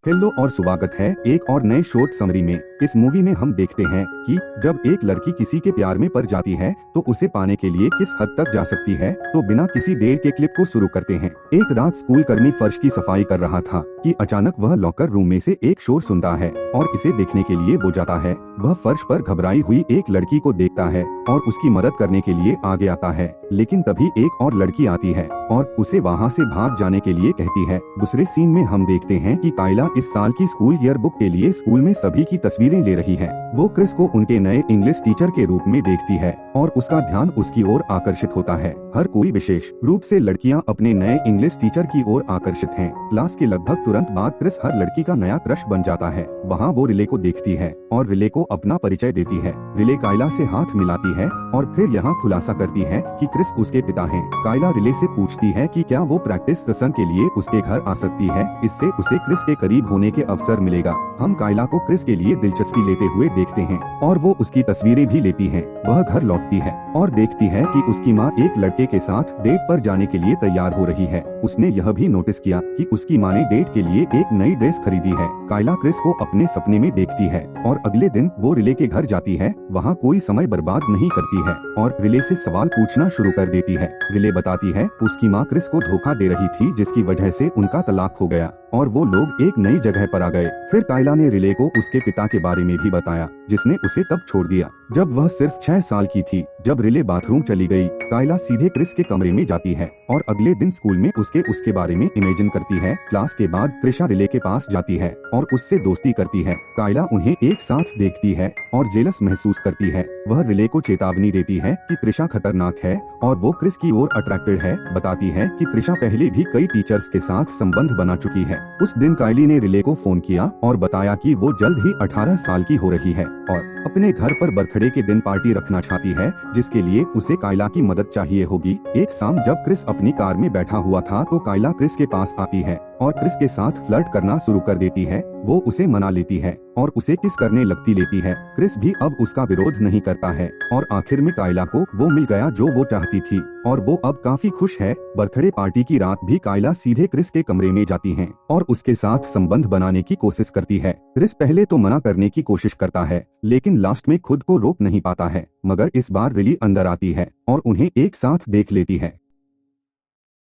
Hello और स्वागत है एक और नए शॉर्ट समरी में। इस मूवी में हम देखते हैं कि जब एक लड़की किसी के प्यार में पड़ जाती है तो उसे पाने के लिए किस हद तक जा सकती है। तो बिना किसी देर के क्लिप को शुरू करते हैं। एक रात स्कूल कर्मी फर्श की सफाई कर रहा था कि अचानक वह लॉकर रूम में से एक शोर सुनता है और इसे देखने के लिए वो जाता है। वह फर्श पर घबराई हुई एक लड़की को देखता है और उसकी मदद करने के लिए आगे आता है, लेकिन तभी एक और लड़की आती है और उसे वहाँ से भाग जाने के लिए कहती है। दूसरे सीन में हम देखते हैं कि कायला इस साल की स्कूल ईयर बुक के लिए स्कूल में सभी की तस्वीरें ले रही है। वो क्रिस को उनके नए इंग्लिश टीचर के रूप में देखती है और उसका ध्यान उसकी ओर आकर्षित होता है। हर कोई विशेष रूप से लड़कियां अपने नए इंग्लिश टीचर की ओर आकर्षित हैं। क्लास के लगभग तुरंत बाद क्रिस हर लड़की का नया क्रश बन जाता है। वहाँ वो रिले को देखती है और रिले को अपना परिचय देती है। रिले कायला से हाथ मिलाती है और फिर यहाँ खुलासा करती है कि क्रिस उसके पिता हैं। कायला रिले से पूछती है कि क्या वो प्रैक्टिस सेशन के लिए उसके घर आ सकती है, इससे उसे क्रिस के करीब होने के अवसर मिलेगा। हम कायला को क्रिस के लिए दिलचस्पी लेते हुए देखते हैं और वो उसकी तस्वीरें भी लेती है। वह घर लौटती है और देखती है कि उसकी माँ एक लड़के के साथ डेट पर जाने के लिए तैयार हो रही है। उसने यह भी नोटिस किया कि उसकी माँ ने डेट के लिए एक नई ड्रेस खरीदी है। कायला क्रिस को अपने सपने में देखती है और अगले दिन वो रिले के घर जाती है। वहाँ कोई समय बर्बाद नहीं करती है और रिले से सवाल पूछना शुरू कर देती है। रिले बताती है उसकी माँ क्रिस को धोखा दे रही थी, जिसकी वजह से उनका तलाक हो गया और वो लोग एक नई जगह पर आ गए। फिर कायला ने रिले को उसके पिता के बारे में भी बताया, जिसने उसे तब छोड़ दिया जब वह सिर्फ 6 साल की थी। जब रिले बाथरूम चली गई, कायला सीधे क्रिस के कमरे में जाती है और अगले दिन स्कूल में उसके बारे में इमेजिन करती है। क्लास के बाद त्रिशा रिले के पास जाती है और उससे दोस्ती करती है। कायला उन्हें एक साथ देखती है और जेलस महसूस करती है। वह रिले को चेतावनी देती है कि त्रिशा खतरनाक है और वो क्रिस की ओर अट्रैक्टेड है। बताती है कि त्रिशा पहले भी कई टीचर्स के साथ संबंध बना चुकी है। उस दिन कायली ने रिले को फोन किया और बताया कि वो जल्द ही 18 साल की हो रही है और अपने घर पर बर्थडे के दिन पार्टी रखना चाहती है, जिसके लिए उसे कायला की मदद चाहिए होगी। एक शाम जब क्रिस अपनी कार में बैठा हुआ था तो कायला क्रिस के पास आती है और क्रिस के साथ फ्लर्ट करना शुरू कर देती है। वो उसे मना लेती है और उसे किस करने लगती लेती है। क्रिस भी अब उसका विरोध नहीं करता है और आखिर में कायला को वो मिल गया जो वो चाहती थी और वो अब काफी खुश है। बर्थडे पार्टी की रात भी कायला सीधे क्रिस के कमरे में जाती है और उसके साथ संबंध बनाने की कोशिश करती है। क्रिस पहले तो मना करने की कोशिश करता है, लेकिन लास्ट में खुद को रोक नहीं पाता है। मगर इस बार रिली अंदर आती है और उन्हें एक साथ देख लेती है।